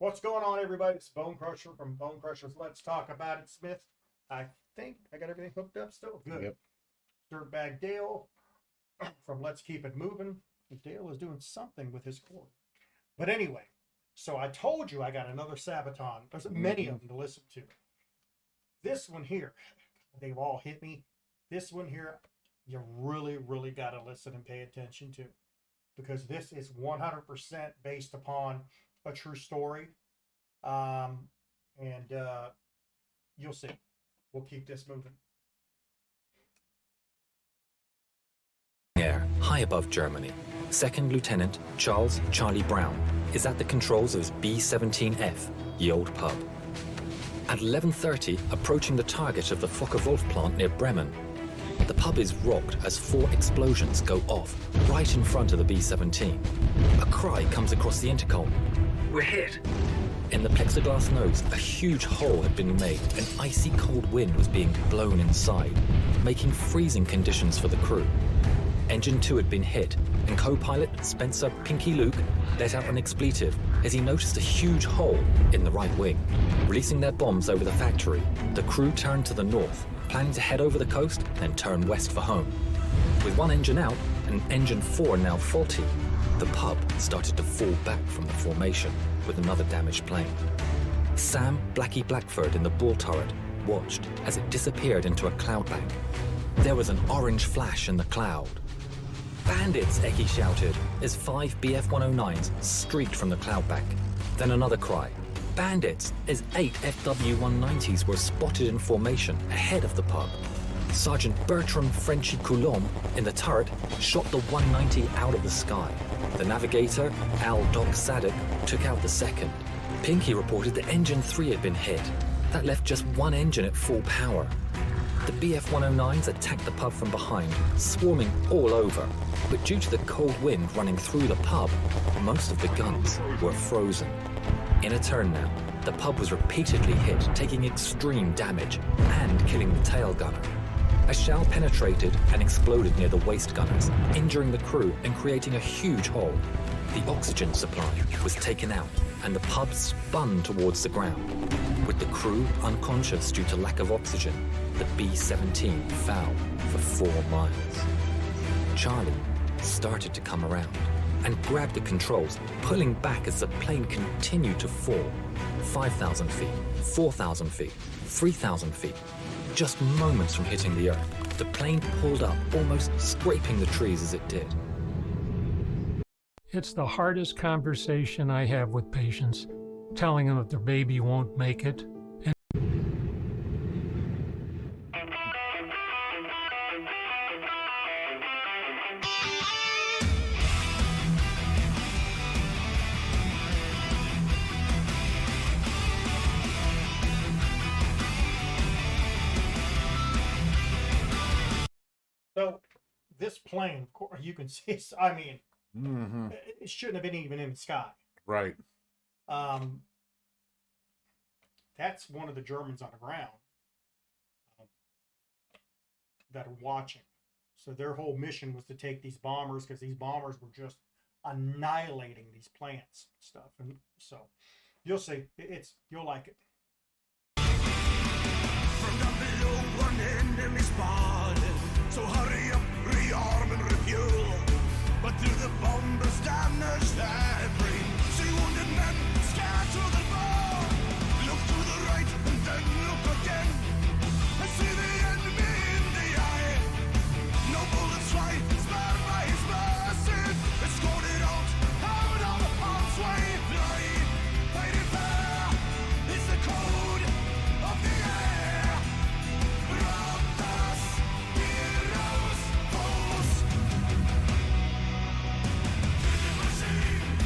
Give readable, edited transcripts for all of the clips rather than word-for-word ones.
What's going on, everybody? It's Bone Crusher from Bone Crushers Let's Talk About It, Smith. I think I got everything hooked up still. Good. Yep. Dirtbag Dale from Let's Keep It Moving. Dale is doing something with his cord. But anyway, so I told you I got another Sabaton. There's many of them to listen to. This one here, they've all hit me. This one here, you really, really got to listen and pay attention to. Because this is 100% based upon a true story. You'll see. We'll keep this moving. Air, high above Germany, Second Lieutenant Charles Charlie Brown is at the controls of his B-17F, Ye Olde Pub. At 11:30, approaching the target of the Focke-Wulf plant near Bremen, the pub is rocked as 4 explosions go off right in front of the B-17. A cry comes across the intercom. "We're hit!" In the plexiglass nose, a huge hole had been made. An icy cold wind was being blown inside, making freezing conditions for the crew. Engine 2 had been hit, and co-pilot Spencer Pinky Luke let out an expletive as he noticed a huge hole in the right wing. Releasing their bombs over the factory, the crew turned to the north, planning to head over the coast, then turn west for home. With one engine out and engine 4 now faulty, the pub started to fall back from the formation with another damaged plane. Sam Blackie Blackford in the bull turret watched as it disappeared into a cloud bank. There was an orange flash in the cloud. "Bandits!" Eki shouted as 5 BF-109s streaked from the cloud bank. Then another cry. "Bandits!" as 8 FW-190s were spotted in formation ahead of the pub. Sergeant Bertram Frenchy Coulomb in the turret shot the 190 out of the sky. The navigator, Al Doc Sadek, took out the second. Pinky reported that engine 3 had been hit. That left just one engine at full power. The BF-109s attacked the pub from behind, swarming all over. But due to the cold wind running through the pub, most of the guns were frozen. In a turn now, the pub was repeatedly hit, taking extreme damage and killing the tail gunner. A shell penetrated and exploded near the waist gunners, injuring the crew and creating a huge hole. The oxygen supply was taken out and the pub spun towards the ground. With the crew unconscious due to lack of oxygen, the B-17 fell for 4 miles. Charlie started to come around and grabbed the controls, pulling back as the plane continued to fall. 5,000 feet, 4,000 feet, 3,000 feet. Just moments from hitting the earth, the plane pulled up, almost scraping the trees as it did. It's the hardest conversation I have with patients, telling them that their baby won't make it. So this plane, of course, you can see, I mean, it shouldn't have been even in the sky. Right. That's one of the Germans on the ground that are watching. So their whole mission was to take these bombers, because these bombers were just annihilating these plants and stuff. And so you'll see, you'll like it. From down below, one enemy spotted. So hurry up, rearm and refuel. But through the bombers damaged airplane, see wounded men scatter the ball. Look to the right and then look again, and see the enemy in the eye. No bullets fly, spared by his mercy. Escorted out of harm's way. Fly, fight it fair, it's the code of the air. Brothers, heroes, foes. Killing machine.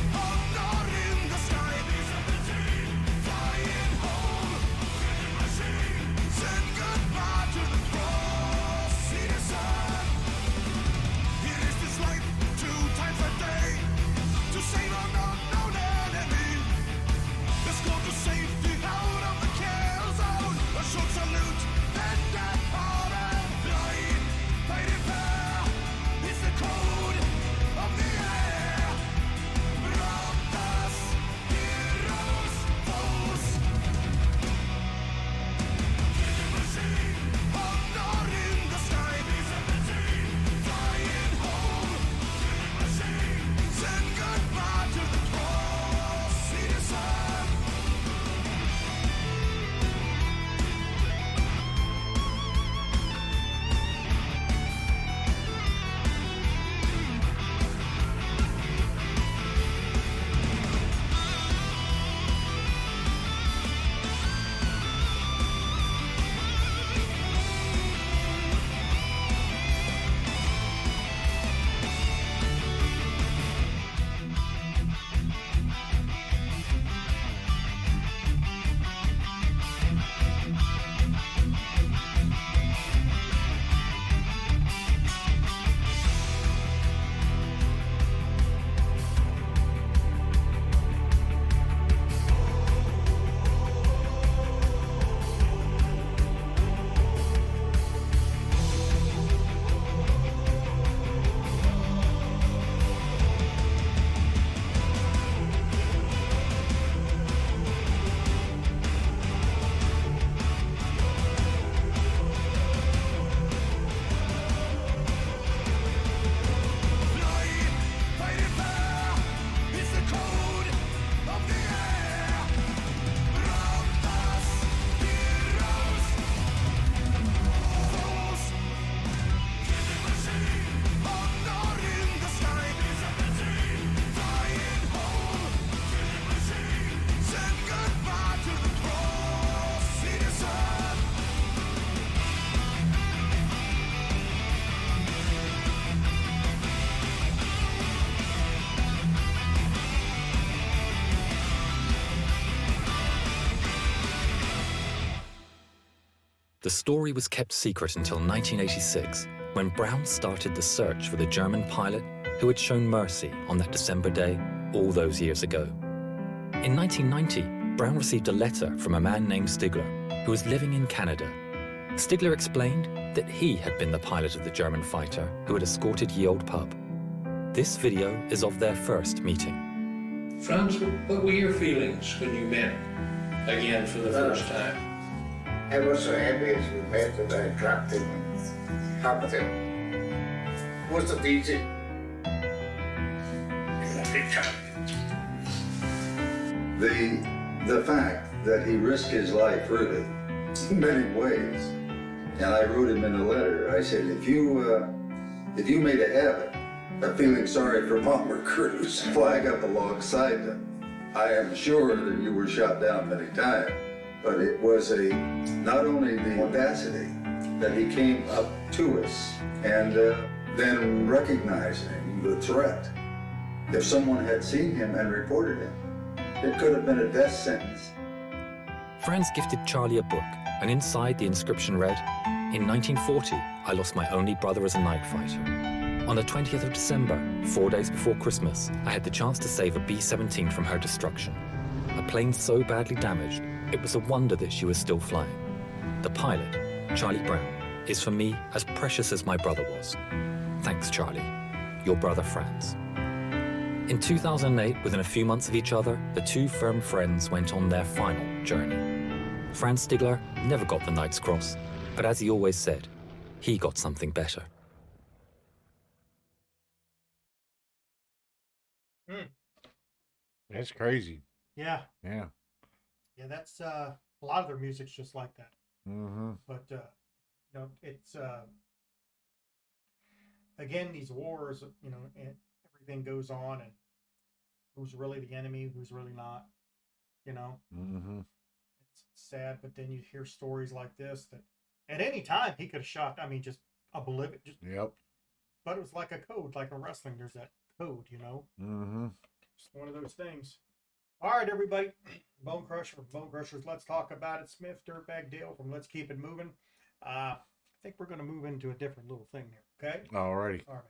The story was kept secret until 1986, when Brown started the search for the German pilot who had shown mercy on that December day all those years ago. In 1990, Brown received a letter from a man named Stigler, who was living in Canada. Stigler explained that he had been the pilot of the German fighter who had escorted Ye Olde Pub. This video is of their first meeting. Franz, what were your feelings when you met again for the first time? I was so happy as we met that I clapped him and hugged him. It wasn't easy. The fact that he risked his life really in many ways, and I wrote him in a letter. I said, if you made a habit of feeling sorry for bomber crews, flag up alongside them, I am sure that you were shot down many times. But it was not only the audacity that he came up to us and then recognizing the threat. If someone had seen him and reported him, it could have been a death sentence. Franz gifted Charlie a book, and inside the inscription read, "In 1940, I lost my only brother as a night fighter. On the 20th of December, 4 days before Christmas, I had the chance to save a B-17 from her destruction. A plane so badly damaged, it was a wonder that she was still flying. The pilot, Charlie Brown, is for me as precious as my brother was. Thanks, Charlie. Your brother, Franz." In 2008, within a few months of each other, the two firm friends went on their final journey. Franz Stigler never got the Knight's Cross, but as he always said, he got something better. That's crazy. Yeah. Yeah. Yeah, that's a lot of their music's just like that. Mm-hmm. But it's again, these wars, and everything goes on, and who's really the enemy, who's really not, Mm-hmm. it's sad. But then you hear stories like this that at any time he could have shot, just oblivious, Yep. but it was like a code, like in wrestling, there's that code, Mm-hmm. Just one of those things. All right, everybody. Bone Crushers, let's talk about it. Smith, Dirtbag Dale from Let's Keep It Moving. I think we're going to move into a different little thing here, okay? Alrighty. All right.